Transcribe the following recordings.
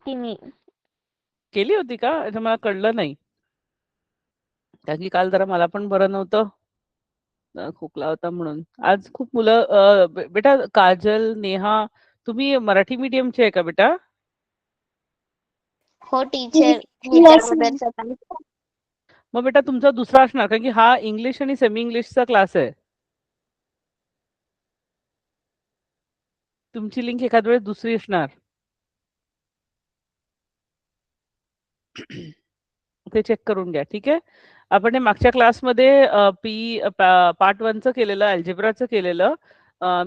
होती मी. केली होती का? आता मला कळलं नाही. कारण की काल जरा मला पण बरं नव्हतं. खोकला होता म्हणून. आज खूप मुलं बेटा काजल, नेहा तुम्ही मराठी मीडियमचे आहे का बेटा? हो टीचर, ह्याच्या अगोदरचा तास. मग बेटा तुमचा दुसरा असणार कारण की हा इंग्लिश आणि सेमी इंग्लिशचा क्लास आहे. तुमची लिंक एखाद वेळेस दुसरी असणार. ते चेक करून घ्या, ठीक आहे. आपण हे मागच्या क्लासमध्ये पार्ट 1चं केलेलं, अल्जेब्राचं केलेलं.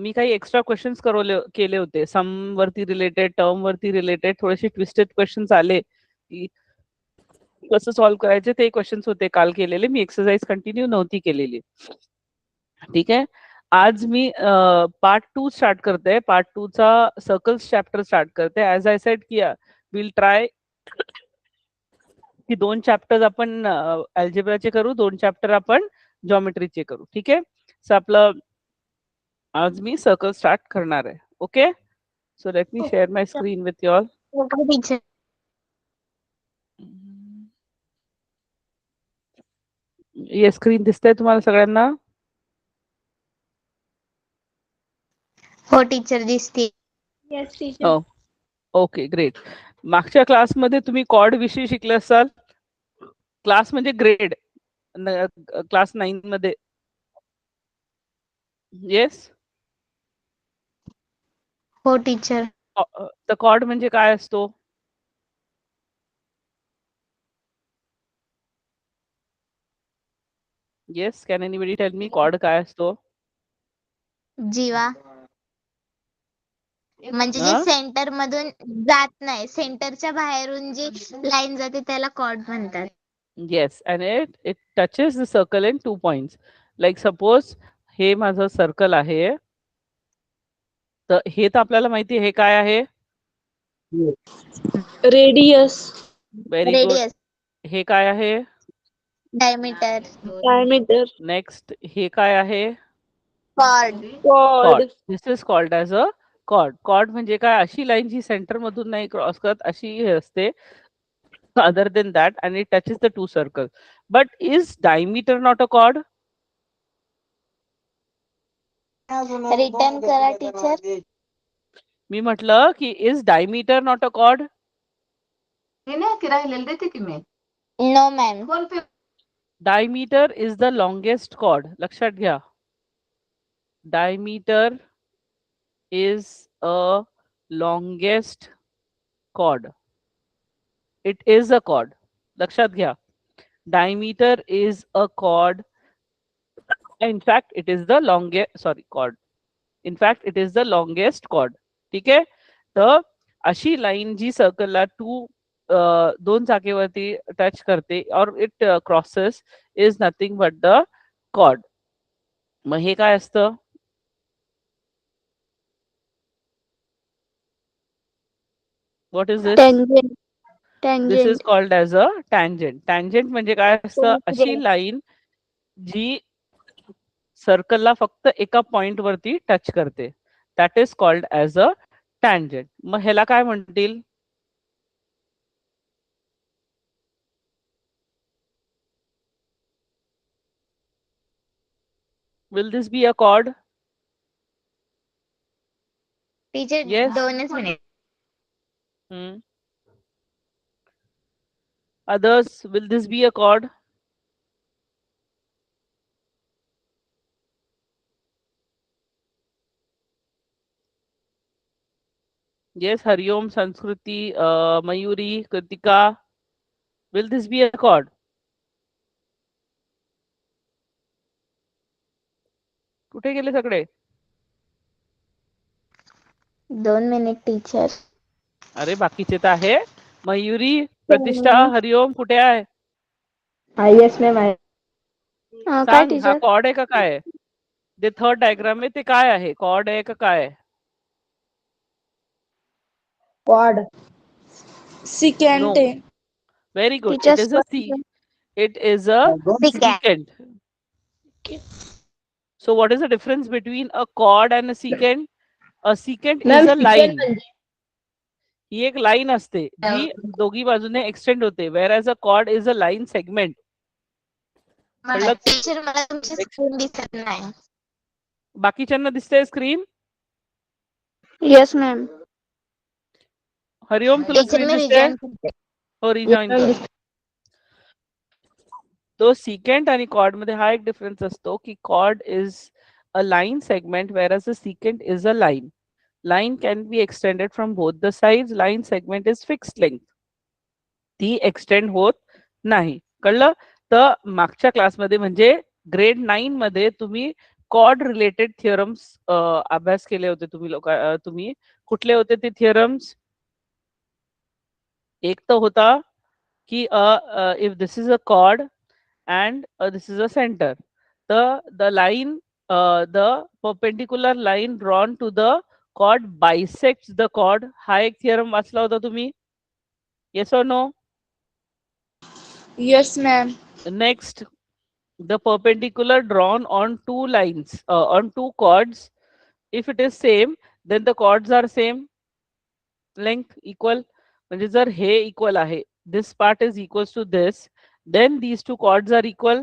मी काही एक्स्ट्रा क्वेश्चन्स केले होते. सम वरती रिलेटेड, टर्म वरती रिलेटेड थोडेसे ट्विस्टेड क्वेश्चन्स आले की कसं सॉल्व्ह करायचे ते क्वेश्चन्स होते काल केलेले. मी एक्सरसाइज कंटिन्यू नव्हती केलेली, ठीक आहे. आज मी पार्ट 2 स्टार्ट करते. पार्ट 2 चा सर्कल्स चॅप्टर स्टार्ट करते. ऍज आय सेड की विल ट्राय की 2 चॅप्टर्स आपण अल्जेब्राचे करू, 2 चॅप्टर आपण जॉमेट्रीचे करू, ठीक आहे. सो आपलं आज मी सर्कल स्टार्ट करणार आहे. Okay, so let me share my screen with you all. Teacher ये स्क्रीन दिसतंय तुम्हाला सगळ्यांना? हो टीचर दिसते. Yes teacher. Okay great. मागच्या क्लासमध्ये तुम्ही कॉर्ड विषयी शिकले असाल. क्लास म्हणजे ग्रेड, क्लास 9 मध्ये. येस, हो टीचर. तर कॉर्ड म्हणजे काय असतो? Yes, can anybody tell me chord काय असतो? जीवा म्हणजे जे सेंटर मधून जात नाही, सेंटरच्या बाहेरून जी लाईन जाते त्याला कॉर्ड म्हणतात. Yes, and it touches the circle in 2 points. Like suppose हे माझं सर्कल आहे, तर हे तर आपल्याला माहिती आहे हे काय आहे. रेडियस. Very good. रेडियस. हे काय आहे? डायमीटर. डायमीटर. नेक्स्ट हे काय आहे? Chord. Chord. Chord. This is called as a chord. Chord म्हणजे काय? अशी लाईन जी सेंटर मधून नाही क्रॉस करत, अशी हे असते. Other than that, and it touches the 2 circles. But is diameter not a chord? Return करा टीचर. मी म्हटलं की is diameter not a chord? No ma'am. Diameter is the longest chord. लक्षात घ्या. Diameter is a longest chord. It is a chord. लक्षात घ्या. Diameter is a chord. In fact, it is the longest chord. In fact, it is the longest chord. ठीक आहे. तर अशी line जी सर्कलला दोन जागेवरती टच करते और it crosses is nothing but the chord. मग हे काय असतं? What is this? Tangent. This is tangent. Called as a tangent. Tangent म्हणजे काय असतं? अशी लाईन जी सर्कलला फक्त एका पॉइंट वरती टच करते. That is called as a tangent. मग ह्याला काय म्हणतील? Will this be a chord? Teacher Yes. 2च मिनिट. Others, will this be a chord? Yes, Hariom, Sanskriti, Mayuri, Kritika. Will this be a chord? कुठे गेले सगळे? 2 मिनिट टीचर. अरे बाकीचे तर आहे. मयुरी, प्रतिष्ठा, हरिओम कुठे आहे? येस मॅम आहे. काय सांग, हा टीचर? कॉर्ड आहे का काय आहे? जे थर्ड डायग्राम आहे ते काय आहे? कॉर्ड आहे का काय आहे? Cord. सिकॅन्ट. No. Very good. It is a C. It is a secant. So what is the difference between a chord and a secant? A secant is a line. ही एक line असते जी दोघी बाजूने एक्सटेंड होते. Wear as a cord is a line segment. कळलं? Teacher मला तुमची screen दिसत नाही. बाकीच्यांना दिसतंय स्क्रीन? Yes, ma'am. हरिओम तुला टीचर स्क्रीन मी दिसते? रिजॉइन करते. हो, रिजॉइन कर. तो सिकेंट आणि कॉर्ड मध्ये हा एक डिफरन्स असतो की chord is a line segment whereas a secant is a line. Line can be extended from both the sides. Line segment is fixed length. ती एक्सटेंड होत नाही. कळलं? तर मागच्या क्लासमध्ये म्हणजे ग्रेड 9 मध्ये तुम्ही कॉर्ड रिलेटेड थिअरम्स अभ्यास केले होते तुम्ही तुम्ही कुठले होते ते थिअरम्स? एक तर होता की if this is a cord and this is a center. The line, the perpendicular line drawn to the chord bisects the chord. हा एक theorem वाचला होता तुम्ही? Yes or no? Yes, ma'am. Next, the perpendicular drawn on two lines, on two chords. If it is same, then the chords are same length, equal. म्हणजे जर हे equal आहे, this part is equals to this, then these two chords are equal.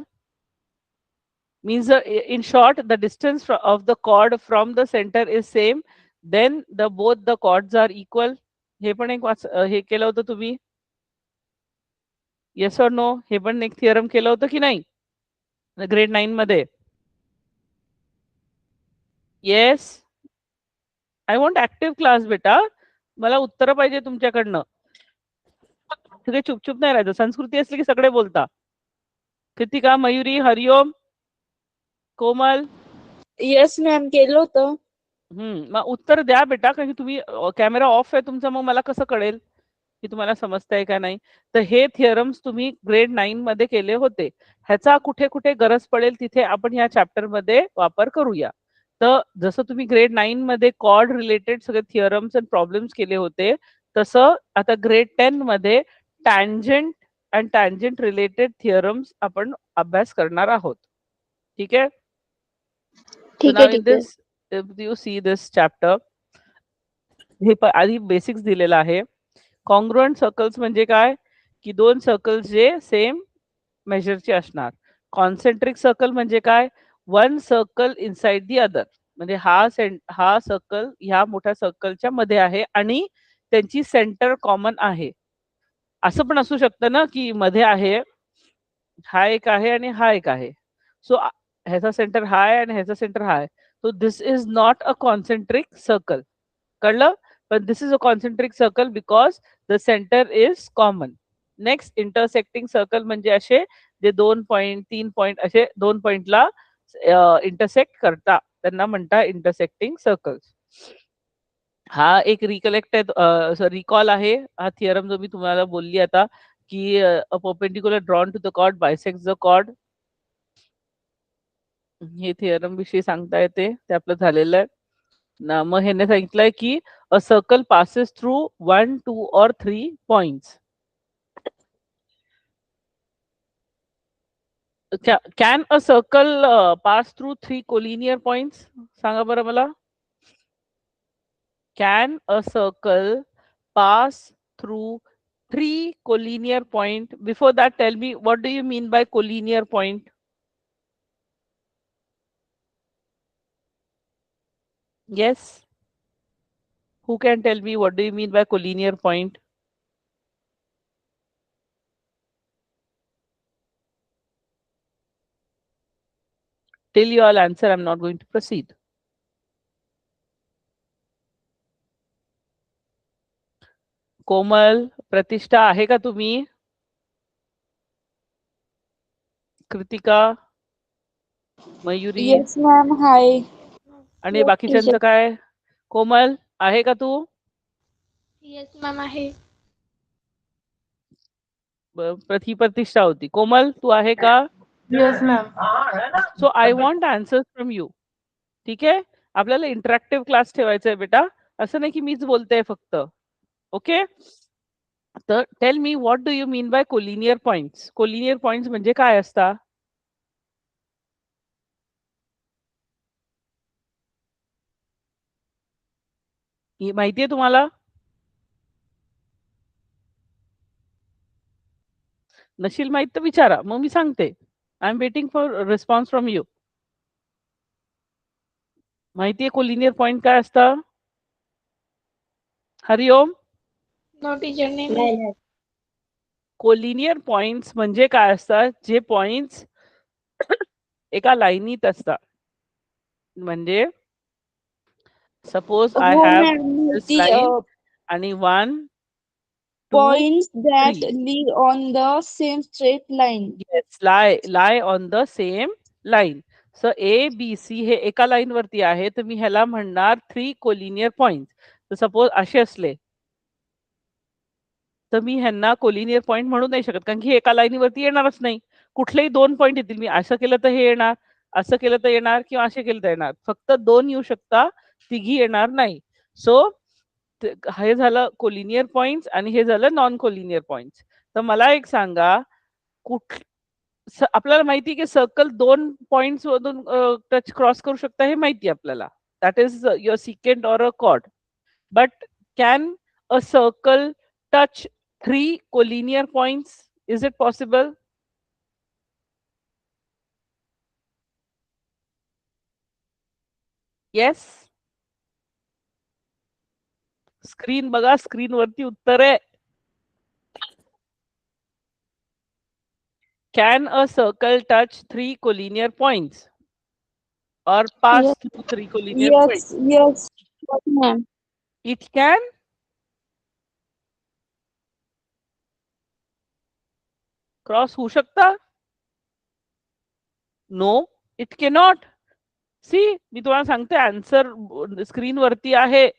Means in short the distance of the chord from the center is same, then both the chords are equal. हे पण एक हे केलं होतं तुम्ही? Yes और no? हे पण एक थिअरम केलं होतं की नाही ग्रेड 9 मध्ये? Yes. I want active class बेटा. मला उत्तर पाहिजे तुमच्याकडनं. सगळे चुपचुप नाही राहायचं. संस्कृती असली की सगळे बोलता. कृतिका, मयुरी, हरिओम, कोमल. Yes, ma'am. केलं होतं. मग उत्तर द्या बेटा, कारण की तुम्ही कॅमेरा ऑफ आहे तुमचा, मग मला कसं कळेल की तुम्हाला समजतंय का नाही? तर हे थिअरम्स तुम्ही ग्रेड 9 मध्ये केले होते. ह्याचा कुठे कुठे गरज पडेल तिथे आपण ह्या चॅप्टर मध्ये वापर करूया. तर जसं तुम्ही ग्रेड 9 मध्ये कॉर्ड रिलेटेड सगळे थिअरम्स अँड प्रॉब्लेम्स केले होते, तसं आता ग्रेड 10 मध्ये tangent and tangent related theorems आपण अभ्यास करणार आहोत. ठीक आहे? So ठीक now आहे, in ठीक आहे. this, if you see this chapter, हे आधी बेसिक्स दिलेलं आहे. कॉन्ग्रुएंट सर्कल्स म्हणजे काय? की दोन सर्कल्स जे सेम मेजरचे असणार. कॉन्सेंट्रिक सर्कल म्हणजे काय? One circle inside the other. म्हणजे हा सर्कल ह्या मोठ्या सर्कलच्या मध्ये आहे आणि त्यांची सेंटर कॉमन आहे. असं पण असू शकतं ना की मध्ये आहे, हा एक आहे आणि हा एक आहे. सो ह्याचा सेंटर हा आहे आणि ह्याचा सेंटर हा आहे. So this is not a concentric circle. कळलं? पण this is a concentric circle because the centre is common. Next, intersecting circle म्हणजे असे जे 2 पॉइंट 3 पॉइंट असे 2 पॉइंटला इंटरसेक्ट करता, त्यांना म्हणता इंटरसेक्टिंग सर्कल्स. हा एक रिकलेक्ट आहे, रिकॉल आहे हा थिअरम जो मी तुम्हाला बोलली आता की a perpendicular drawn to the chord bisects the chord. हे थिअरम विषयी सांगता येते, ते आपलं झालेलं आहे ना. मग ह्याने सांगितलंय की अ सर्कल पासेस थ्रू 1, 2 और 3 points. Can a circle pass through 3 collinear points? सांगा बरं मला. Can a circle pass through 3 collinear point? Before that, tell me, what do you mean by collinear point? Yes. Who can tell me what do you mean by collinear point? Till you all answer, I'm not going to proceed. कोमल, प्रतिष्ठा आहे का तुम्ही? Kritika, Mayuri Yes, ma'am. Hi. आणि बाकीच्यांचं काय? कोमल आहे का तू? Yes ma'am आहे. प्रतिष्ठा होती. कोमल तू आहे का? Yes ma'am. So I want answers from you. ठीक आहे? आपल्याला इंटरॅक्टिव्ह क्लास ठेवायचा आहे बेटा. असं नाही की मीच बोलतेय फक्त. ओके? तर tell me, what do you mean by collinear points? Collinear points म्हणजे काय असतात? माहितीये तुम्हाला? नशील माहित तर विचारा, मग मी सांगते. I am waiting for response from you. माहितीये कोलिनियर पॉइंट काय असतं? हरिओम. नो टीचर नाही. कोलिनियर पॉइंट्स म्हणजे काय असतात? जे पॉइंट्स एका लाईनीत असतात. म्हणजे सपोज आय हो हॅव मॅम, दिस ती लाईन आणि 1 2 points that 3. lie on the same straight line. Yes, lie on the same line. So A, B, C हे एका लाईन वरती आहे, तर मी ह्याला म्हणणार 3 कोलिनियर पॉइंट्स. तर सपोज असे असले तर मी ह्यांना कोलिनियर पॉइंट म्हणू नाही शकत, कारण की हे एका लाईनीवरती येणारच नाही. कुठलेही 2 पॉइंट येतील. मी असं केलं तर हे येणार, असं केलं तर येणार, किंवा असे केलं तर येणार. फक्त 2 येऊ शकता, तिघी येणार नाही. सो हे झालं कोलिनियर पॉइंट्स आणि हे झालं नॉन कोलिनियर पॉइंट्स. तर मला एक सांगा, आपल्याला माहिती की सर्कल 2 पॉइंट्स मधून टच क्रॉस करू शकता, हे माहिती आपल्याला. That is your secant or a chord. But can a circle touch 3 collinear points? Is it possible? Yes. Screen बघा, स्क्रीन वरती उत्तर आहे. Can a circle touch 3 collinear points or pass Yes. through 3 collinear points? Yes, ma'am. It can. Cross होऊ शकता? No, it cannot. See, मी तुम्हाला सांगते, answer screen वरती आहे.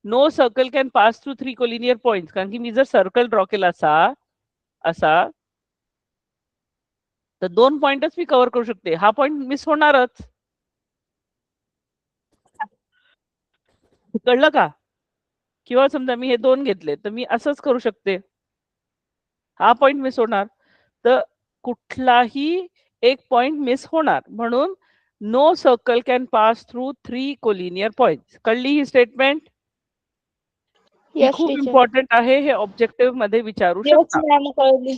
No circle can pass through 3 collinear points. कारण की मी जर सर्कल ड्रॉ केला असा तर 2 पॉइंटच मी कव्हर करू शकते. हा पॉइंट मिस होणारच. कळलं का? किंवा समजा मी हे 2 घेतले, तर मी असंच करू शकते. हा पॉइंट मिस होणार. तर कुठलाही एक पॉइंट मिस होणार. म्हणून no circle can pass through 3 collinear points. कळली ही स्टेटमेंट? ही Yes, खूप teacher. इम्पॉर्टंट आहे. हे ऑब्जेक्टिव्ह मध्ये विचारू Yes, शकता. ma'am, कळली.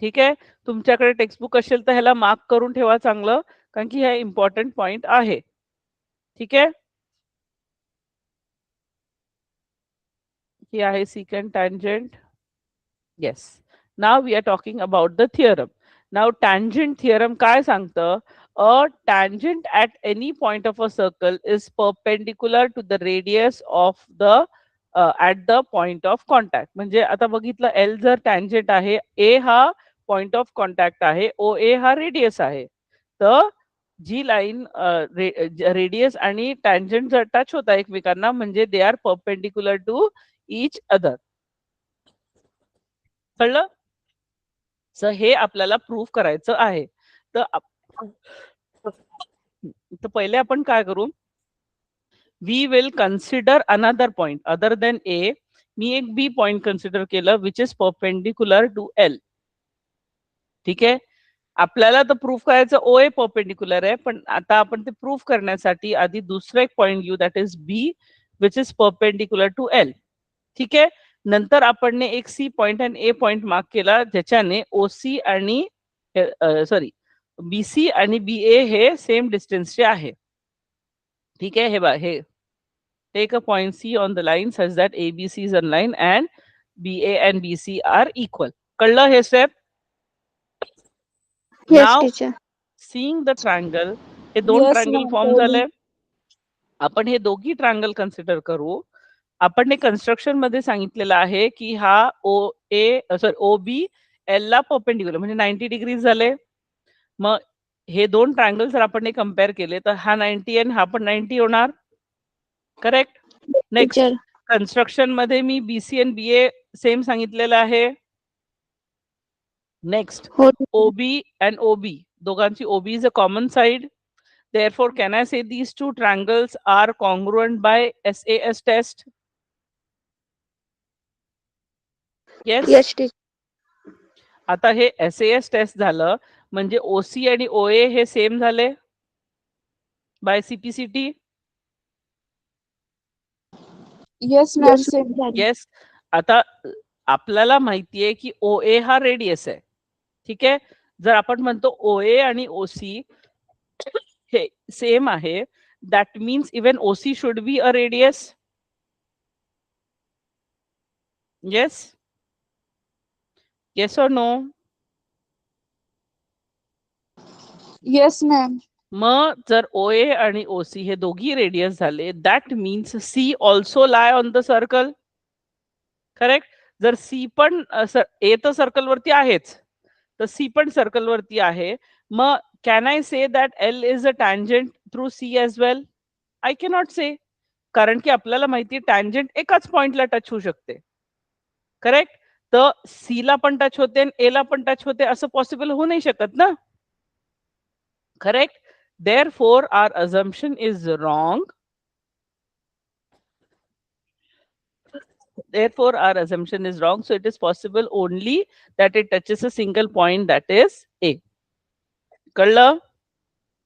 ठीक आहे. तुमच्याकडे टेक्स्टबुक असेल तर ह्याला मार्क करून ठेवा चांगलं, कारण की हे इम्पॉर्टंट पॉइंट आहे. ठीक आहे. ही आहे secant tangent. Yes. Now we are talking about the theorem. Now tangent theorem काय सांगतं? A tangent at any point of a circle is perpendicular to the radius of the at the point of contact. म्हणजे आता बघितलं, L जर tangent आहे, A हा point of contact आहे, OA हा radius आहे. तर जी लाईन रेडियस आणि टॅन्जंट जर टच होता एकमेकांना, म्हणजे they are perpendicular to each other. कळलं? सो हे आपल्याला प्रूव्ह करायचं आहे. तर पहिले आपण काय करू? We will consider another point other than A. मी एक बी पॉइंट कन्सिडर केलं which is perpendicular to L. ठीक आहे. आपल्याला तर प्रूफ करायचं ओ ए परपेंडिक्युलर आहे, पण आता आपण ते प्रूफ करण्यासाठी आधी दुसरा एक पॉइंट घेऊ, that is B which is perpendicular to L. ठीक आहे. नंतर आपण एक सी पॉइंट आणि ए पॉइंट मार्क केला, ज्याच्याने ओसी आणि बीसी आणि बीए हे सेम डिस्टन्सचे आहे. ठीक आहे. हे take a point C on the line such that ABC is on line and BA and BC are equal. कळलं हे स्टेप? Yes, नाव teacher. सीइंग द ट्रायंगल, हे 2 Yes, ट्रायंगल ma'am, फॉर्म कळली. झाले. आपण हे दोघी ट्रायंगल कन्सिडर करू. आपण हे कन्स्ट्रक्शन मध्ये सांगितलेलं आहे की हा ओबी एल ला परपेंडिक्युलर म्हणजे 90 डिग्रीज झाले. मग हे 2 ट्रायंगल जर आपण कम्पेअर केले तर हा 90 आणि हा पण 90 होणार. करेक्ट. Next, Teacher. कन्स्ट्रक्शन मध्ये मी बीसी आणि बीए सेम सांगितलेलं आहे. नेक्स्ट, हो. ओबी and OB, दोघांची OB is a common side. Therefore, can I say these two triangles are congruent by SAS test? Yes. Yes, teacher. आता हे SAS टेस्ट झालं म्हणजे OC आणि OA हे सेम झाले बाय CPCT. Yes, ma'am, same झाली. येस. आता आपल्याला माहितीये की OA हा रेडियस आहे. ठीक आहे. जर आपण म्हणतो OA आणि OC हे सेम आहे, that means even OC should be a radius. Yes, yes और नो? Yes, ma'am. मग जर OA आणि OC हे दोघी रेडियस झाले, that means C also lie on the circle. Correct. जर C पण A तर सर्कल वरती आहेच, तर C पण सर्कल वरती आहे. मग can I say that L is a tangent through C as well? I cannot say, कारण की आपल्याला माहिती आहे टँजंट एकाच पॉइंटला टच होऊ शकते. करेक्ट. तर C ला पण टच होते आणि A ला पण टच होते असं पॉसिबल होऊ नाही शकत ना. Correct. Therefore, our assumption is wrong. Therefore, our assumption is wrong. So, it is possible only that it touches a single point, that is A. कळलं?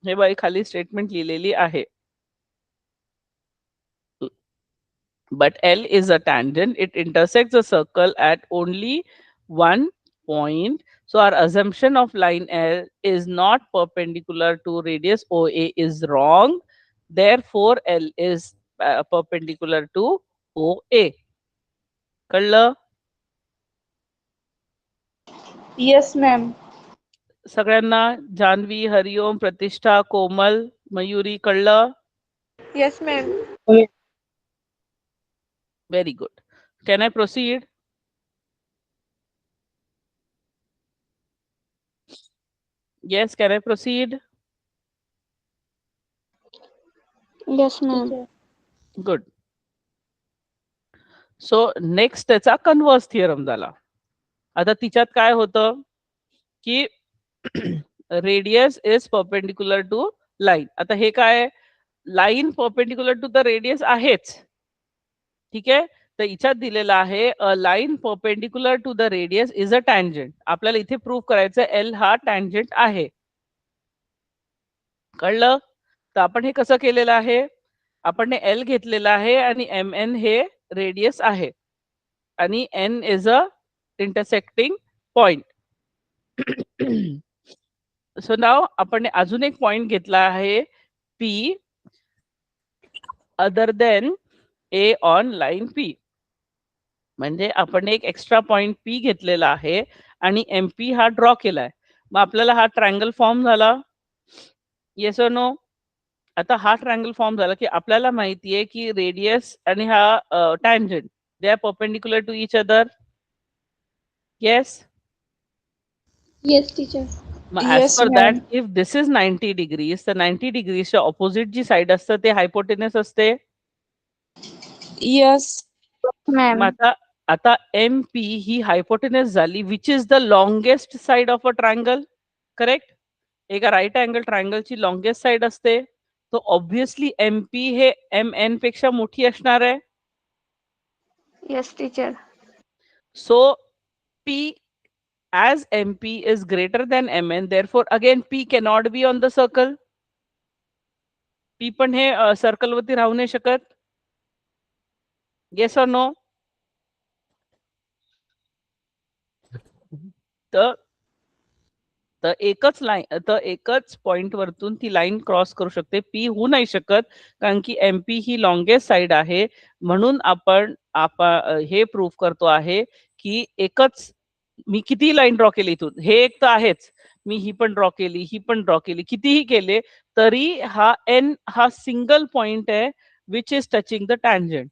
हे बाई खाली स्टेटमेंट लिहिलेली आहे. But L is a tangent. It intersects a circle at only one point. So, our assumption of line L is not perpendicular to radius OA is wrong. Therefore, L is perpendicular to OA. कळलं? Yes, ma'am. सगळ्यांना? जान्हवी, हरिओम, प्रतिष्ठा, कोमल, मयुरी, कळलं? Yes, ma'am. Very good. Can I proceed? Yes, can I proceed? Yes, ma'am. Good. So next त्याचा converse theorem झाला. आता तिच्यात काय होतं की radius is perpendicular to line. आता हे काय, line perpendicular to the radius आहेच. ठीक आहे. तर हिच्यात दिलेला आहे a line perpendicular to the radius is a tangent. आपल्याला इथे प्रूव्ह करायचं L हा टँजंट आहे. कळलं? तर आपण हे कसं केलेलं आहे, आपण L घेतलेला आहे आणि MN हे रेडियस आहे आणि N is a intersecting point. So नाव आपण अजून एक पॉइंट घेतला आहे P other than A on line P. म्हणजे आपण एक एक्स्ट्रा पॉइंट P घेतलेला आहे आणि MP हा ड्रॉ केलाय. मग आपल्याला हा ट्रायंगल फॉर्म झाला. येस और नो? आता हा ट्रायंगल फॉर्म झाला की आपल्याला माहिती आहे की रेडियस आणि हा tangent they are perpendicular to each other. Yes. Yes, teacher. मग as Yes, per that ma'am. If this is 90 degrees तर 90 डिग्रीजच्या ऑपोजिट जी साइड असतं ते हायपोटेनस असते. Yes, मग ma'am. आता आता MP ही हायपोटेनस झाली which is the longest side of a triangle. Correct. एका राईट अँगल ट्रायंगलची लॉंगेस्ट साइड असते. तो ऑब्व्हियसली MP हे MN पेक्षा मोठी असणार आहे. Yes, teacher. So P as MP is greater than MN, therefore again P cannot be on the circle. P पण हे सर्कल वरती राहू नाही शकत. येस और नो? तर तर एकच लाईन, तर एकच पॉइंट वरतून ती लाईन क्रॉस करू शकते. P होऊ नाही शकत कारण की MP ही लॉंगेस्ट साइड आहे. म्हणून आपण हे प्रूव्ह करतो आहे की एकच, मी किती लाईन ड्रॉ केली इथून, हे एक तर आहेच, मी ही पण ड्रॉ केली, ही पण ड्रॉ केली, कितीही केले तरी हा N हा सिंगल पॉइंट आहे which is touching the tangent.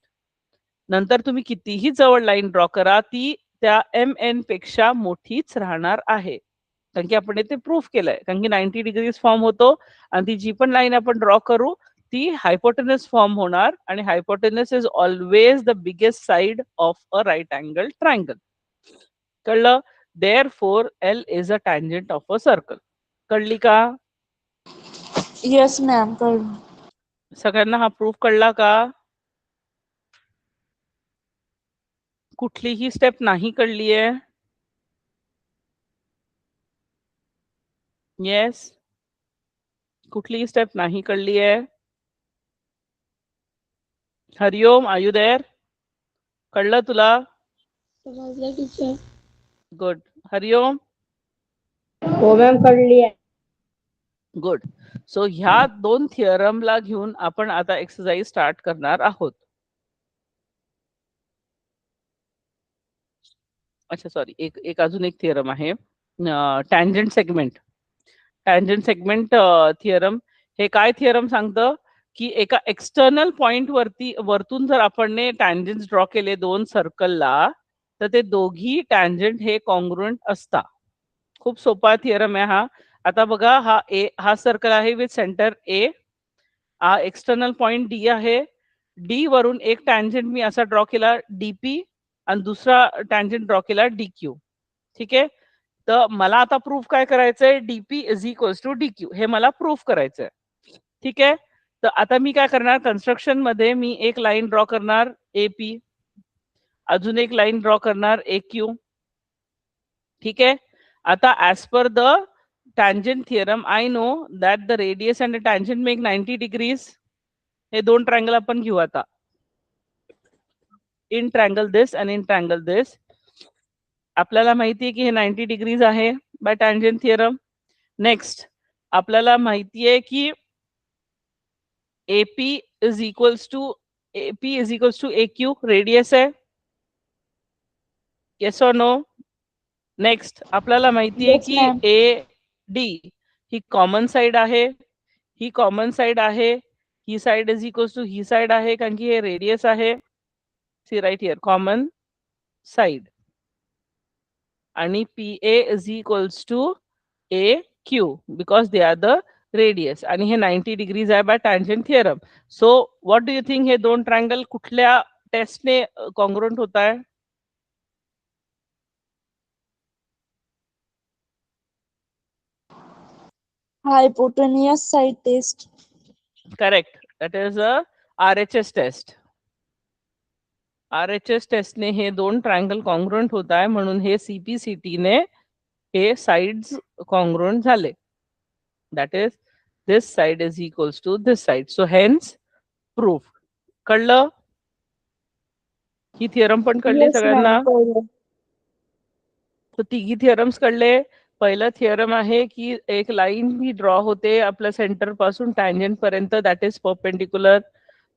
नंतर तुम्ही कितीही जवळ लाईन ड्रॉ करा ती त्या MN पेक्षा मोठीच राहणार आहे. कारण की आपण ते प्रूफ केलंय. कारण की 90 डिग्रीज फॉर्म होतो आणि ती जी पण लाईन आपण ड्रॉ करू ती हायपोटेनस फॉर्म होणार आणि hypotenuse is always the biggest side of a right angle triangle. कळलं? Therefore L is a tangent of a circle. कळली का? Yes, ma'am. कळलं. सगळ्यांना हा प्रूफ कळला का? कुठलीही स्टेप नाही कळली आहे? येस. कुठलीही स्टेप नाही कळली आहे? हरिओम, आर यू देअर? कळलं तुला? समजलं, teacher. गुड. हरिओम, हो मॅम कळली आहे. गुड. सो ह्या दोन थिअरमला घेऊन आपण आता एक्सरसाइज स्टार्ट करणार आहोत. अच्छा सॉरी, एक अजून एक थिअरम आहे, tangent segment. Tangent segment theorem हे काय थिअरम सांगतं की एका एक्सटर्नल पॉइंट वरतून जर आपण टँजंट ड्रॉ केले दोन सर्कलला, तर ते दोघी टँजंट हे कॉन्ग्रुएंट असतात. खूप सोपा थिअरम आहे हा. आता बघा, हा सर्कल आहे विथ सेंटर ए, हा एक्सटर्नल पॉइंट डी आहे. डी वरून एक टँजंट मी असा ड्रॉ केला डीपी आणि दुसरा टँजंट ड्रॉ केला डीक्यू. ठीक आहे. तर मला आता प्रूफ काय करायचंय, DP is equals to DQ हे मला प्रूफ करायचंय. ठीक आहे. तर आता मी काय करणार, कन्स्ट्रक्शन मध्ये मी एक लाईन ड्रॉ करणार एपी, अजून एक लाईन ड्रॉ करणार एक्यू. ठीक आहे. आता as per the tangent theorem I know that the radius and the tangent make 90 degrees. हे दोन ट्रायंगल आपण घेऊ आता, इन ट्रायंगल दिस आणि इन ट्रायंगल दिस. आपल्याला माहिती आहे की हे 90 डिग्रीज आहे बाय टँजंट थिअरम. नेक्स्ट आपल्याला माहिती आहे की AP is equals to AQ, radius आहे. येस और नो? नेक्स्ट आपल्याला माहिती आहे Yes, की ma'am. AD ही कॉमन साइड आहे, ही कॉमन साइड आहे, ही साइड इज इक्वल्स टू ही साइड आहे, कारण की हे रेडियस आहे. See right here common side. आणि PA is equals to AQ because they are the radius, आणि हे 90 डिग्रीज आहे by tangent theorem. So what do you think, हे दोन ट्रायंगल कुठल्या टेस्टने कॉन्ग्रुएंट होत आहे? Hypotenuse side test. Correct, that is a RHS test. RHS टेस्टने हे दोन ट्रायंगल कॉन्ग्रुएंट होत आहे, म्हणून हे CPCT ने हे साइड्स कॉन्ग्रुएंट झाले. That is this side is equals to this side. So hence proof. कळलं? ही थिअरम पण कळली Yes, सगळ्यांना? ma'am. कळलं. तर तिघी थिअरम्स कळले. पहिलं थिअरम आहे की एक लाईन ही ड्रॉ होते आपल्या सेंटर पासून टँजंट पर्यंत, दॅट इज परपेंडिक्युलर.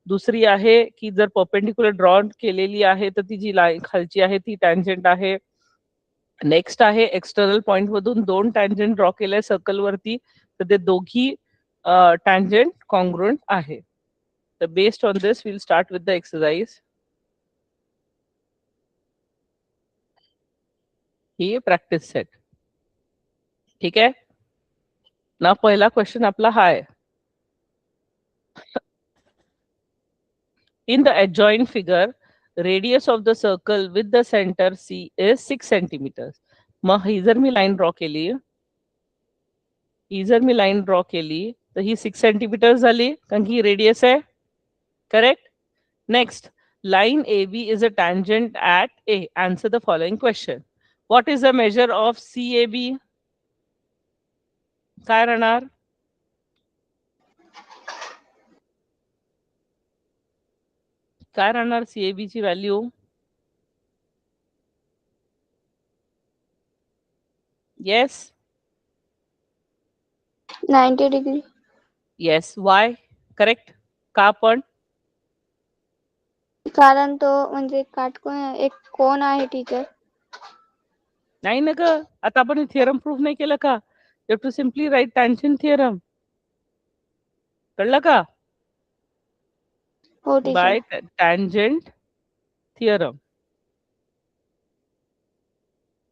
दुसरी आहे की जर परपेंडिक्युलर ड्रॉ केलेली आहे तर ती जी लाईन खालची आहे ती टँजंट आहे. नेक्स्ट आहे एक्सटर्नल पॉइंट मधून दोन टँजंट ड्रॉ केले सर्कल वरती, तर ते दोघी टँजंट कॉन्ग्रुएंट आहे. तर based on this will start with the exercise. He practice set. ठीक आहे ना. पहिला क्वेश्चन आपला हा आहे. In the adjoint figure, radius of the circle with the center C is 6 centimeters. मग ही जर मी लाईन ड्रॉ केली, तर ही 6 सेंटीमीटर झाली, कारण की रेडियस आहे. Correct. Next, line AB is a tangent at A. Answer the following question. What is the measure of CAB? काय राहणार? काय राहणार CAB ची value? Yes 90 degree. Yes. Y? Correct. का पण? कारण तो म्हणजे काटकोन एक कोण आहे टीचर. नाही ना ग, आता आपण थिअरम प्रूफ नाही केलं का? You have to simply write tangent theorem. कळलं का? हो teacher. By tangent theorem.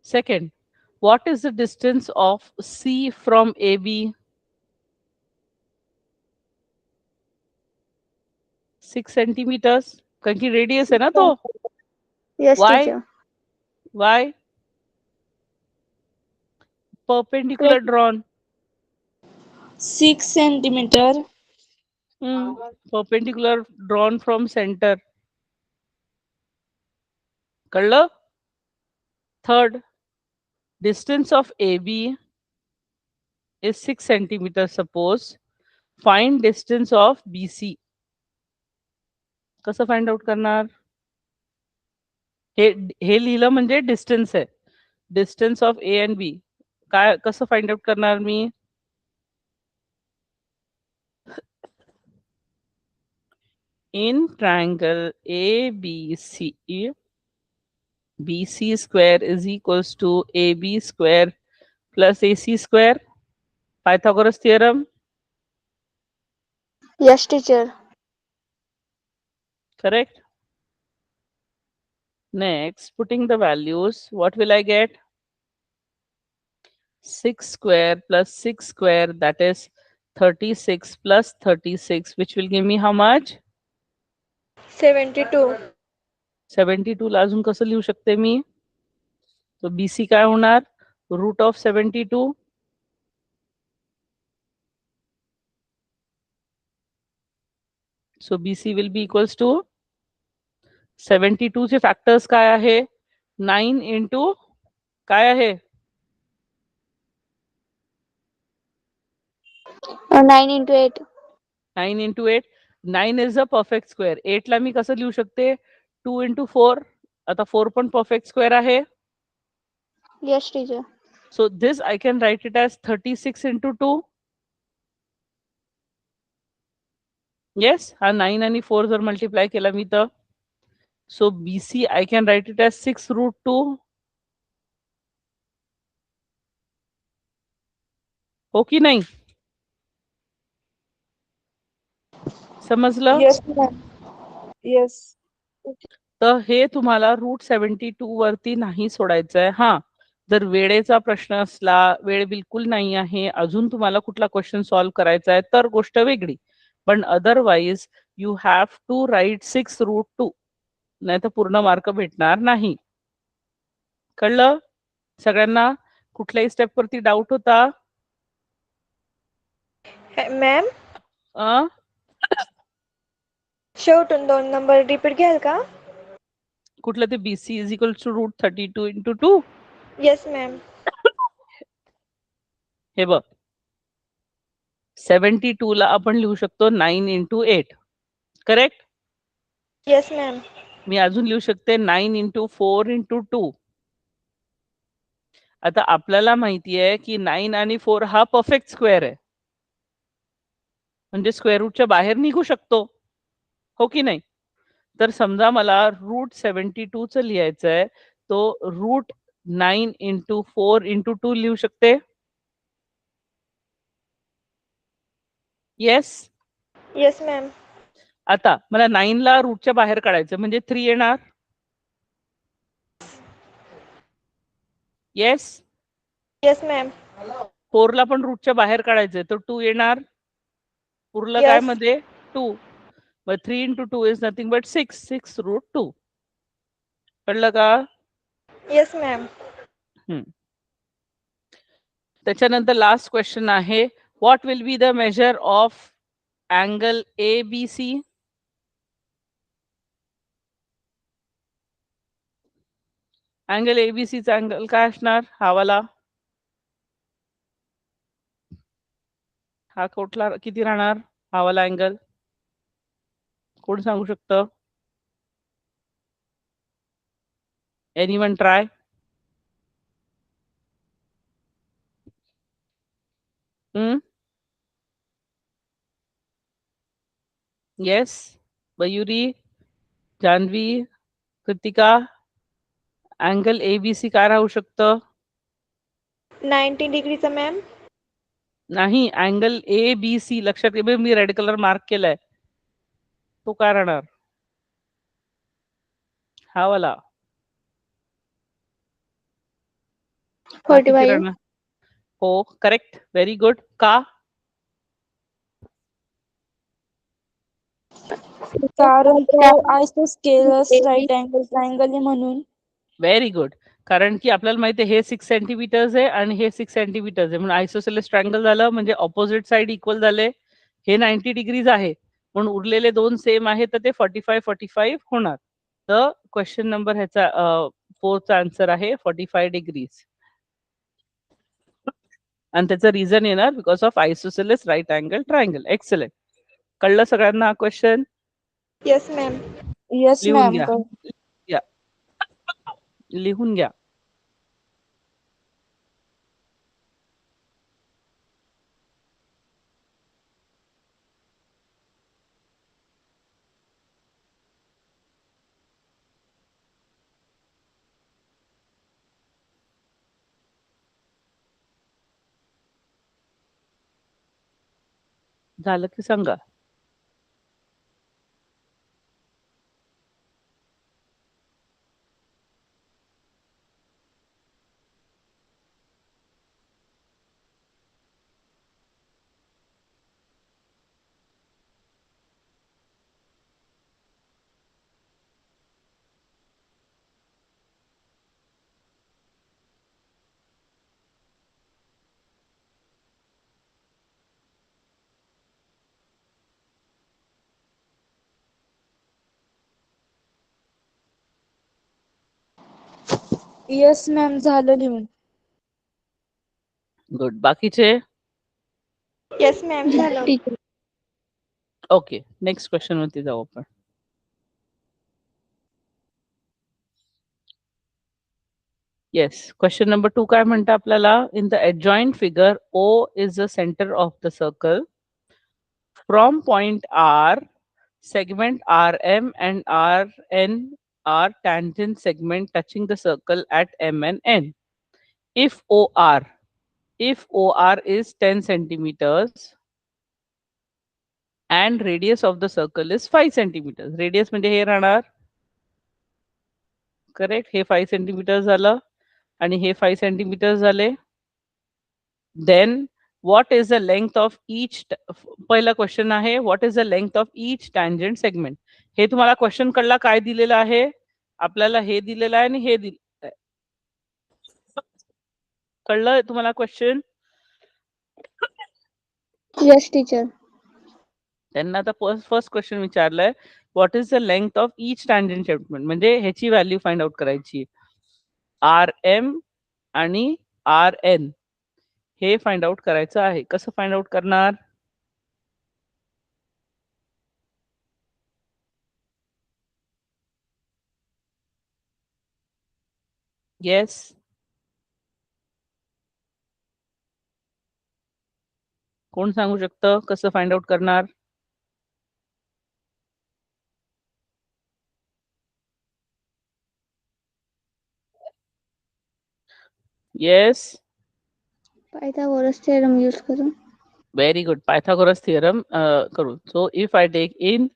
Second, what is the distance of C from AB? 6 centimeters. कारण की रेडियस आहे ना तो. Yes Why? Teacher. Why? Perpendicular drawn. 6 centimeter. Perpendicular drawn from center. कळलं? Third, distance of AB is 6 centimeters. Suppose find distance of BC. कसं find out करणार? हे लिहिलं म्हणजे डिस्टन्स आहे, distance of A and B. काय कसं फाइंड आउट करणार मी? In triangle ABC, BC square is equals to AB square plus AC square. Pythagoras theorem, Yes, teacher. correct? Next, putting the values, what will I get? 6 square plus 6 square, that is 36 plus 36, which will give me how much? 72. 72 ला अजून कसं लिहू शकते मी? तो BC काय होणार? Root of 72. So BC will be equals to 72 चे factors काय आहे? 9 इंटू काय आहे? 9 into 8. 9 into 8. 9 is a perfect square. 8 ला मी कसं लिहू शकते? 2 इंटू 4. आता 4 पण परफेक्ट स्क्वेअर आहे. Yes, teacher. So this I can write it as 36 into 2. Yes, हा 9 आणि 4 जर मल्टिप्लाय केला मी तर so BC I can write it as 6 root 2. हो की नाही? समजलं? Yes, ma'am. Yes. तर हे तुम्हाला रूट 72 वरती नाही सोडायचं आहे. हा, जर वेळेचा प्रश्न असला, वेळ बिलकुल नाही आहे, अजून तुम्हाला कुठला क्वेश्चन सॉल्व्ह करायचा आहे तर गोष्ट वेगळी. पण otherwise you have to write 6 root 2, नाही तर पूर्ण मार्क भेटणार नाही. कळलं सगळ्यांना? कुठल्याही स्टेप वरती डाऊट होता? मॅम, अ शेवटून 2 नंबर रिपीट घ्याल का? कुठलं ते BC is equal to root 32 into 2. Yes ma'am. हे बघ, 72 ला आपण लिहू शकतो 9 इंटू 8, करेक्ट? Yes ma'am. मी अजून लिहू शकते 9 इंटू 4 इंटू 2. आता आपल्याला माहिती आहे की 9 आणि 4 हा परफेक्ट स्क्वेअर आहे, म्हणजे स्क्वेअर रूटच्या बाहेर निघू शकतो, हो की नाही? तर समजा मला रूट 72 च लिहायचं आहे, तो रूट 9 इंटू 4 इंटू 2 लिहू शकते. येस. Yes ma'am. आता मला 9 ला रूटच्या बाहेर काढायचं म्हणजे 3 येणार. येस. Yes ma'am. 4 ला पण रूटच्या बाहेर काढायचंय तर 2 येणार. उरलं काय Yes. मध्ये? 2. मग 3 into 2 is nothing but 6. 6 root 2. कळलं का? Yes ma'am. त्याच्यानंतर लास्ट क्वेश्चन आहे, what will be the measure of angle ABC? Angle ABC चा अँगल काय असणार? हा वाला, हा कुठला किती राहणार? हा वाला अँगल कोण सांगू शकतं? Anyone try? Yes. Mayuri, Janhavi, Kritika, angle ABC काय राहू शकतं? 90 डिग्रीचा मॅम. नाही, अँगल ABC लक्षात घे, मी रेड कलर मार्क केलाय, तो काय राहणार? हा वाला. हा किती 45. राहणार? हो, करेक्ट, व्हेरी गुड. का? कारण तो आयसोस्केलस राईट अँगल ट्रायंगल आहे म्हणून. Very good. कारण की आपल्याला माहिती आहे हे 6 सेंटीमीटर्स आहे आणि हे 6 सेंटीमीटर्स आहे, म्हणून आयसोसेलेस ट्रायंगल झालं, म्हणजे ऑपोजिट साइड इक्वल झाले. हे 90 डिग्रीज आहे म्हणून उरलेले दोन सेम आहे, तर ते 45 होणार. तर क्वेश्चन नंबर ह्याचा 4 चा आन्सर आहे 45 डिग्रीज. आणि त्याचं रिझन येणार because of isosceles right angle triangle. Excellent. कळलं सगळ्यांना हा क्वेश्चन? Yes ma'am. येस लिहून मॅम. घ्या, लिहून घ्या. झालं की सांगा. येस मॅम, झालं लिहून. गुड. बाकीचे? येस मॅम झालं. टीचर. ओके, नेक्स्ट क्वेश्चन वरती जाऊ आपण. येस, क्वेश्चन नंबर 2 काय म्हणतं आपल्याला? In the adjoint figure, O is the center of the circle. From point R, segment RM and RN are tangent segment touching the circle at M and N. If OR is 10 centimeters and radius of the circle is 5 centimeters. Radius म्हणजे हे राहणार, correct, हे 5 centimetre झालं आणि हे 5 centimetre झाले. Then what is the length of each, पहिला question आहे what is the length of each tangent segment. हे तुम्हाला क्वेश्चन कळला काय दिलेलं आहे आपल्याला? हे दिलेलं आहे आणि हे दिलेलं आहे. कळलं तुम्हाला क्वेश्चन? Yes teacher. त्यांना आता फर्स्ट क्वेश्चन विचारलंय what is the length of each tangent segment, म्हणजे ह्याची व्हॅल्यू फाइंड आउट करायची. आर एम आणि आर एन हे फाइंड आउट करायचं आहे. कसं फाइंड आउट करणार? येस, कोण सांगू शकतं कसं फाइंड आउट करणार? येस, पायथागोरस थेरम यूज करून. very good. Pythagoras theorem करू. So if I take in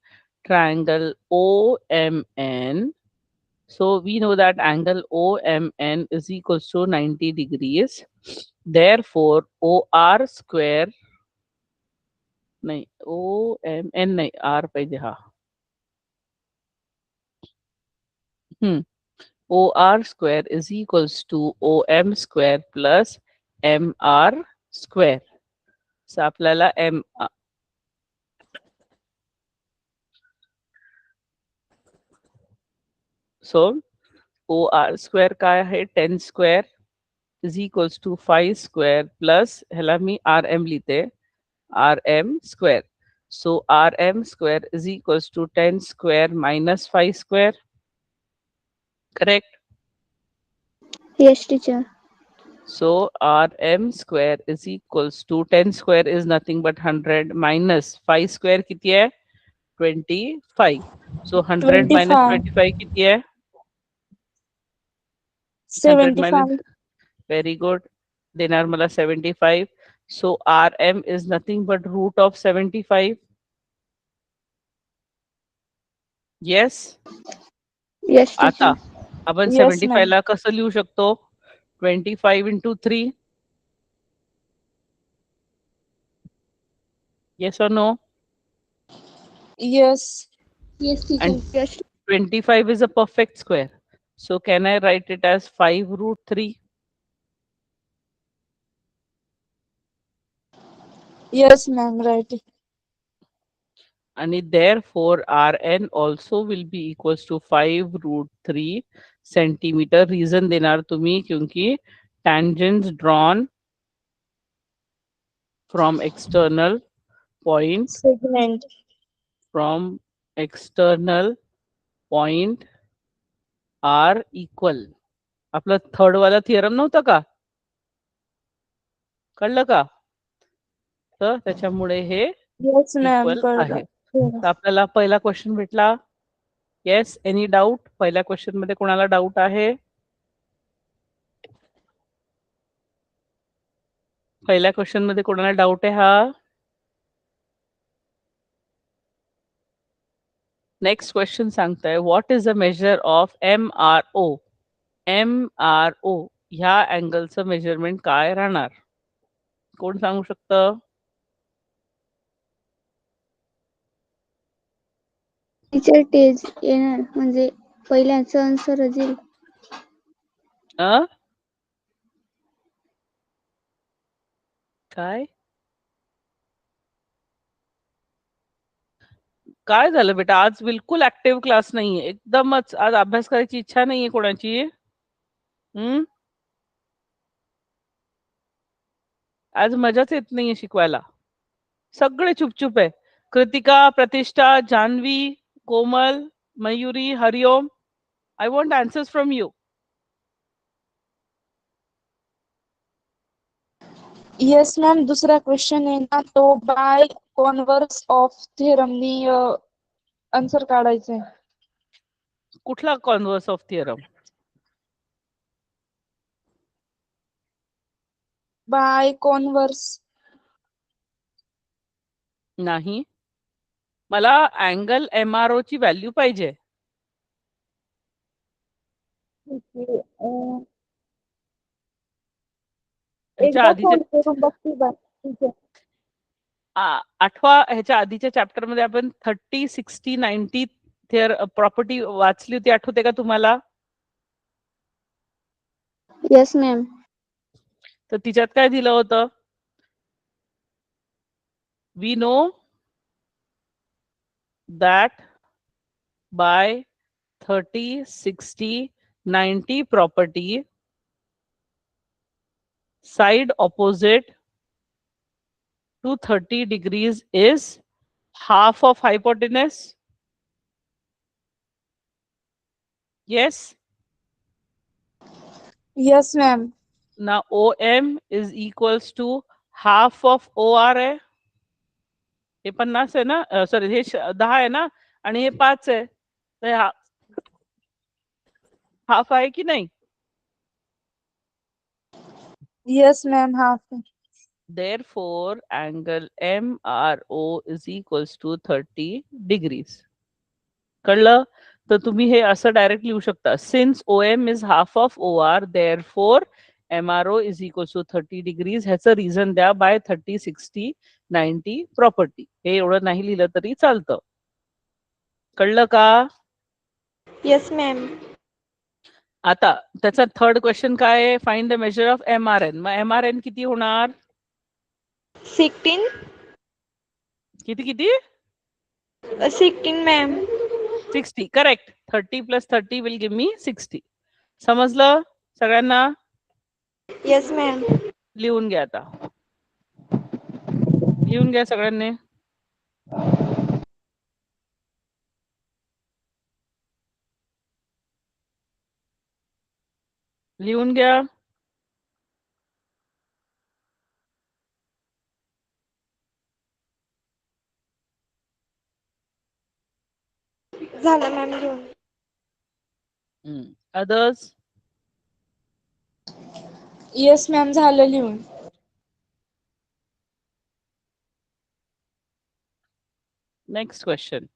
triangle OMN, so we know that angle OMN is equals to 90 degrees. Therefore OR square, नहीं OMN नहीं, R पाहिजे हा. OR square is equals to OM square plus MR square. So आपल्याला so OR square काय आहे? 10 square is equals to 5 square plus ह्याला मी RM लिहिते, RM square. So RM square is equals to 10 square minus 5 square. Correct? Yes teacher. So RM square is equals to 10 square is nothing but 100 minus 5 square किती है? 25. So 100 minus 25. 25 किती है? 100 minus, 75. very good. देणार मला 75. So RM is nothing but root of 75. Yes. Yes आता teacher. आपण Yes, 75 ma'am. ला कसं लिहू शकतो? 25 into 3. Yes or no? Yes. Yes And teacher. Yes. 25 is a perfect square. So can I write it as 5 root 3? Yes, ma'am. Right. And therefore Rn also will be equals to 5 root 3 centimeter. Reason देणार तुम्ही क्योंकि tangents drawn from external point Segment. are equal. आपला third वाला theorem नव्हता का? कळलं का? तर त्याच्यामुळे हे Yes, ma'am. इक्वल आहे. कळलं. तर आपल्याला पहिला क्वेश्चन भेटला. Yes, any doubt? पहिल्या क्वेश्चन मध्ये कोणाला डाऊट आहे? पहिल्या क्वेश्चन मध्ये कोणाला डाऊट आहे? हा नेक्स्ट क्वेश्चन सांगताय what is the measure of MRO. MRO ह्या अँगलचं मेजरमेंट काय राहणार? कोण सांगू शकतं? टीचर टेज येणार म्हणजे पहिल्याचं आन्सर असेल. काय काय झालं बेटा? आज बिलकुल ऍक्टिव्ह क्लास नाहीये, एकदमच आज अभ्यास करायची इच्छा नाहीये कोणाची. आज मजाच येत नाहीये शिकवायला, सगळे चुपचुप आहे. Kritika, Pratishtha, Janhavi, Komal, Mayuri, Hariom, I want answers from you. Yes ma'am, दुसरा क्वेश्चन आहे ना तो बाय कॉन्व्हर्स ऑफ थेरमनी आन्सर काढायचंय. कुठला converse of theorem? By converse. नाही, मला अँगल MRO ची व्हॅल्यू पाहिजे. ह्याच्या एकदा आधीच्या फोन करून बघते बा. ठीक आहे. आठवा ह्याच्या आधीच्या चॅप्टर मध्ये आपण 30, 60, 90 थिअर प्रॉपर्टी वाचली होती, आठवते का तुम्हाला? Yes ma'am. तर तिच्यात काय दिलं होतं? We know that by 30, 60, 90 property, side opposite to 30 degrees is half of hypotenuse. Yes. Yes ma'am. Now OM is equals to half of OR आहे. हे 50 आहे ना, सॉरी हे 10 आहे ना, आणि हे 5 आहे, तर हाफ आहे की नाही? Yes ma'am, half. Therefore, angle MRO is equals to 30 degrees. कळलं? तर तुम्ही हे असं डायरेक्ट लिहू शकता. Since OM is half of OR, therefore MRO is equals to 30 degrees. ह्याचं रिझन द्या बाय 30, 60, 90 प्रॉपर्टी. हे एवढं नाही लिहिलं तरी चालतं. कळलं का? Yes ma'am. आता त्याचा थर्ड क्वेश्चन काय आहे? Find the measure of MRN. मग MRN किती होणार? 16. किती किती? 16 ma'am. 60. Correct. 30 + 30 will give me 60. समजलं सगळ्यांना? Yes ma'am. लिहून घ्या आता. लिहून घ्या सगळ्यांनी. लिहून घ्या. झालं मॅम लिहून. अदर्स? येस मॅम, झालं लिहून. Next question.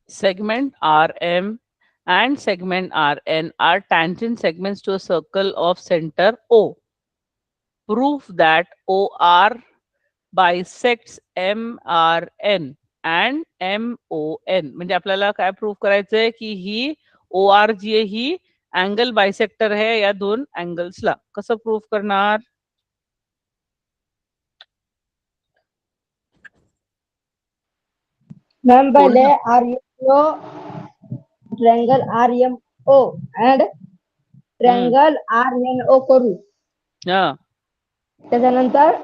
Segment RM and segment RN are tangent segments to a circle of center O. Prove that OR bisects MRN and MON. म्हणजे आपल्याला काय प्रूव्ह करायचंय की ही OR जी आहे ही अँगल बायसेक्टर आहे या दोन अँगल्सला. कसं प्रूव्ह करणार? मैम पहले RMO triangle RMO and triangle RNO करू. हा. त्याच्यानंतर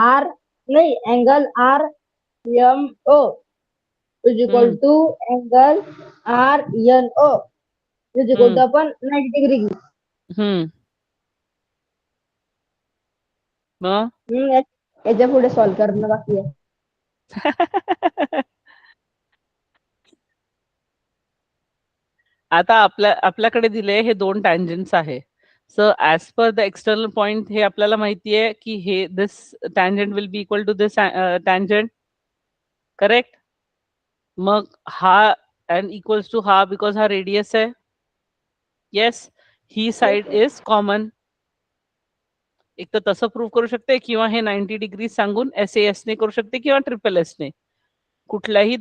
R नाही angle RMO is equal to angle RNO is equal to आपण 90 डिग्री घेऊ. मग याच्या पुढे सॉल्व करणं बाकी आहे. आता आपल्याकडे दिले हे दोन टँजन्स आहे. So as per the external point हे आपल्याला माहिती आहे की हे this tangent will be equal to this tangent, correct? मग हा and equals to हा because हा radius आहे. Yes, he side is common. एक तर तसं प्रूव्ह करू शकते किंवा हे 90 डिग्री सांगून SAS ने करू शकते किंवा SSS ने. कुठल्याही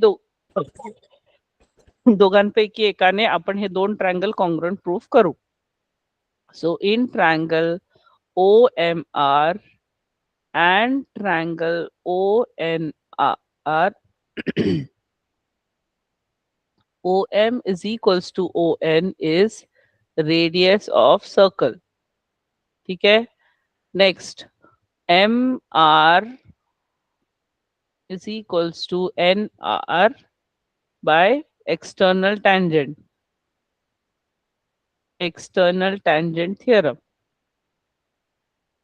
दोघांपैकी एकाने आपण हे दोन ट्रायंगल कॉन्ग्रुएंट प्रूव्ह करू. So in triangle OMR and triangle ONR, OM is equals to ON is radius of circle. ठीक है. Next, MR is equals to NR by external tangent. External tangent theorem.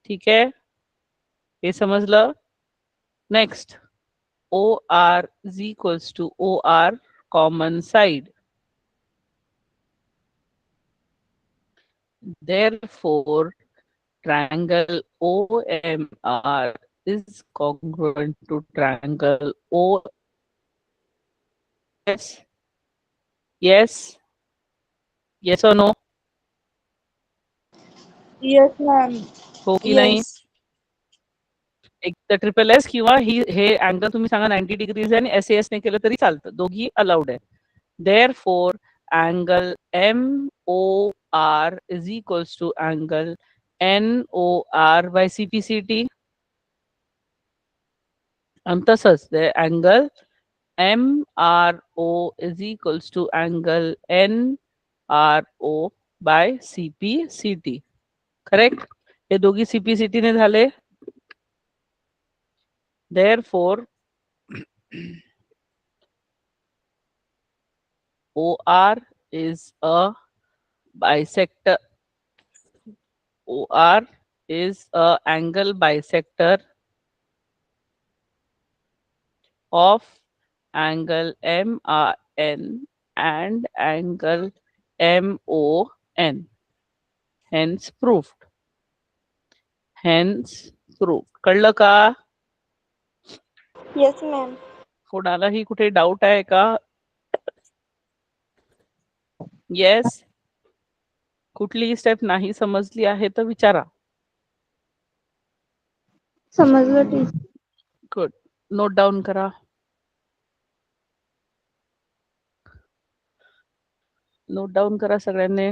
ठीक है, ये समझलं. Next, OR is equals to OR common side. Therefore, triangle OMR is congruent to triangle O. Yes. Yes. Yes or no? Yes, ma'am. हो की नाही? Yes. एक तर triple S किंवा हे अँगल तुम्ही सांगा 90 डिग्रीज आणि SAS ने केलं तरी चालतं, दोघी अलाउड आहे. Therefore, angle MOR is equals to angle NOR by CPCT. And तसंच the angle MRO is equals to angle NRO by CPCT. Correct? हे दोघी CPCT ने झाले. Therefore, OR is a bisector. OR is a angle bisector of angle MRN and angle MON. Hence proved. Hence proved. कळलं का? Yes, ma'am. कोणालाही कुठे doubt आहे का? येस. कुठलीही स्टेप नाही समजली आहे तर विचारा. समजलं टीचर. गुड. नोट डाऊन करा. नोट डाऊन करा सगळ्यांनी.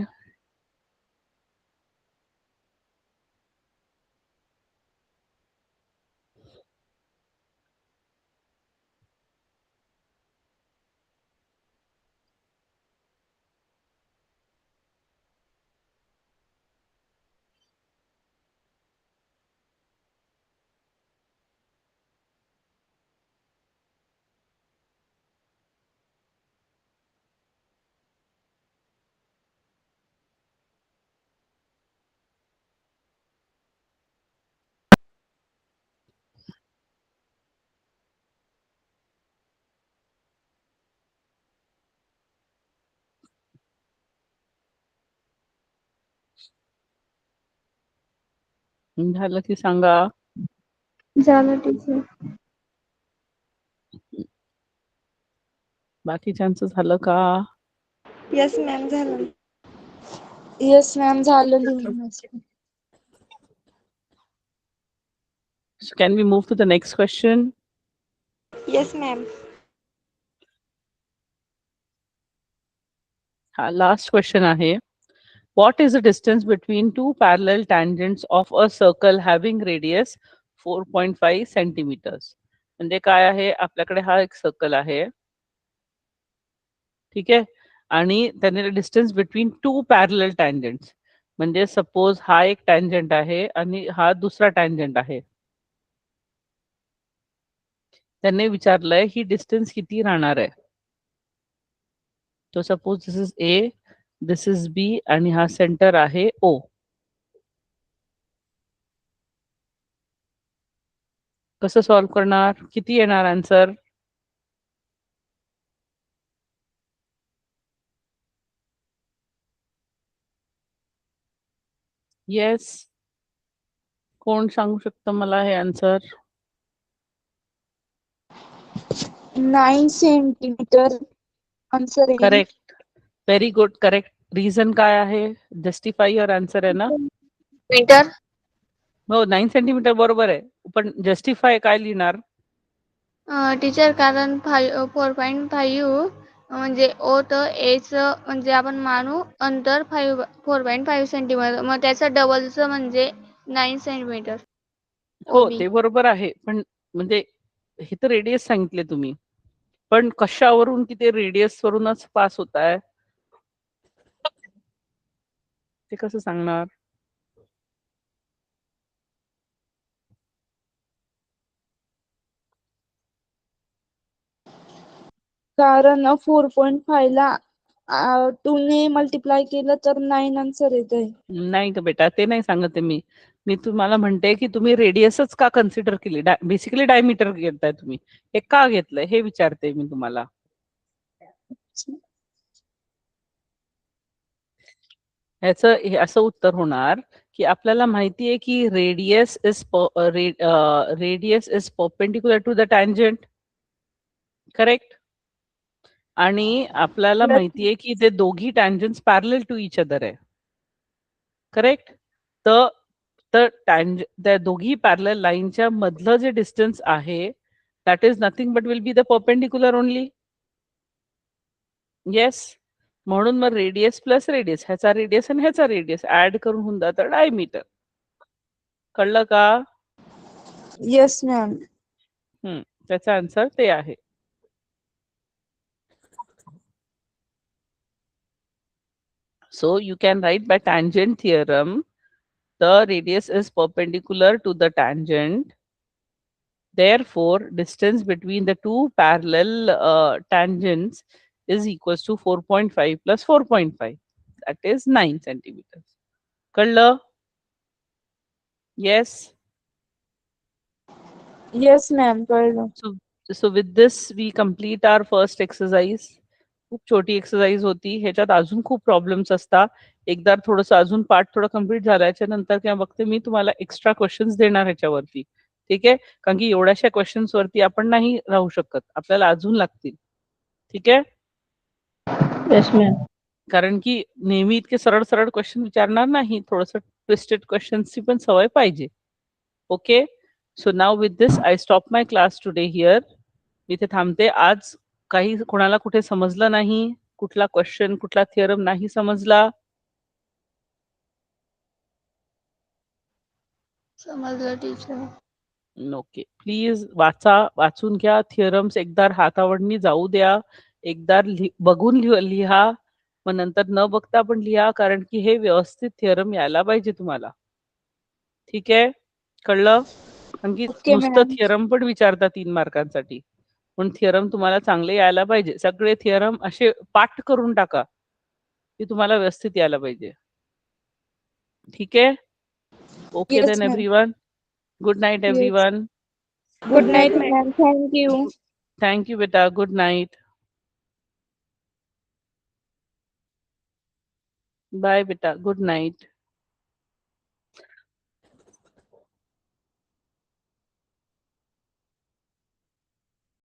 झालं की सांगा. झालं टीचर. बाकीच्यांचं झालं का? Yes, ma'am. झालं. Yes, ma'am. झालं लिहून. So can we move to the next question? Yes, ma'am. हा लास्ट क्वेश्चन आहे. What is the distance between two parallel tangents of a circle having radius 4.5 centimeters? म्हणजे काय आहे, आपल्याकडे हा एक सर्कल आहे. ठीक आहे, आणि त्याने डिस्टन्स बिटवीन टू पॅरलल टँजंट्स, म्हणजे सपोज हा एक टँजंट आहे आणि हा दुसरा टँजंट आहे. त्यांनी विचारलंय ही डिस्टन्स किती राहणार आहे. तो suppose this is A, this is B आणि हा सेंटर आहे ओ. कसं सॉल्व्ह करणार, किती येणार आन्सर? येस, कोण सांगू शकतं मला हे आन्सर? 9 सेंटीमीटर आन्सर आहे. Correct, very good, correct. Reason काय आहे? जस्टिफाय युअर आन्सर आहे ना? मीटर. हो, 9 सेंटीमीटर बरोबर आहे. पण जस्टिफाय काय लिहिणार? टीचर कारण 4.5 म्हणजे ओ तर एच म्हणजे आपण मानू अंतर 4.5 सेंटीमीटर, मग त्याचं डबलचं म्हणजे 9 सेंटीमीटर. हो, OB. ते बरोबर आहे. पण म्हणजे हे तर रेडियस सांगितले तुम्ही. पण कशावरून की ते रेडियस वरूनच पास होत आहे? ते कसं सांगणार? कारण 4.5 ला 2 ने मल्टिप्लाय केलं तर 9 आन्सर येत आहे. नाही का बेटा, ते नाही सांगत आहे मी. मी तुम्हाला म्हणते की तुम्ही रेडियसच का कन्सिडर केली? बेसिकली डायमीटर घेताय तुम्ही. हे का घेतलंय हे विचारते मी तुम्हाला. ह्याचं हे असं उत्तर होणार की आपल्याला माहिती आहे की radius is perpendicular to the tangent. Correct. आणि आपल्याला Yes. माहिती आहे की ते दोघी tangents parallel to each other आहे. करेक्ट. तर तर त्या दोघी पॅरलल लाईनच्या मधलं जे डिस्टन्स आहे that is nothing but will be the perpendicular only. Yes. म्हणून मग रेडियस प्लस रेडियस, ह्याचा रेडियस आणि ह्याचा रेडियस ऍड करून होऊन जातं डायमीटर. कळलं का? Yes ma'am. त्याचा आन्सर ते आहे. So you can write by tangent theorem, the radius is perpendicular to the tangent. Therefore, distance between the two parallel tangents is equals to 4.5 plus 4.5. That is 9 centimeters. कळलं? Yes. Yes ma'am कळलं. So with this we complete our first exercise. खूप छोटी exercise होती. ह्याच्यात अजून खूप problems असतात. एकदा थोडंसं अजून पार्ट थोडं कम्प्लीट झाल्याच्या नंतर किंवा बघते मी तुम्हाला एक्स्ट्रा क्वेश्चन्स देणार ह्याच्यावरती. ठीक आहे? कारण की एवढ्याशा क्वेश्चन्स वरती आपण नाही राहू शकत. आपल्याला अजून लागतील. ठीक आहे? Yes ma'am. कारण की नेहमी इतके सरळ सरळ क्वेश्चन विचारणार नाही. थोडंसं ट्विस्टेड क्वेश्चन्सची पण सवय पाहिजे. Okay. So now with this I stop my class today here. इथे थांबते. आज काही कोणाला कुठे समजलं नाही, कुठला क्वेश्चन कुठला थिअरम नाही समजला? समजलं टीचर. ओके. प्लीज वाचून घ्या. थिअरम्स एकदा हातावरनी जाऊ द्या. एकदा बघून लिहा. मग नंतर न बघता पण लिहा, कारण की हे व्यवस्थित थिअरम यायला पाहिजे तुम्हाला. ठीक आहे? कळलं? कारण की ओके नुसतं मॅम. थिअरम पण विचारतात 3 मार्कांसाठी. पण थिअरम तुम्हाला चांगले यायला पाहिजे. सगळे थिअरम असे पाठ करून टाका की तुम्हाला व्यवस्थित यायला पाहिजे. ठीक आहे? Okay yes then ma'am. Everyone. Good night yes. Everyone. Good night ma'am. Thank you. Thank you बेटा. Good night. बाय बेटा. Good night.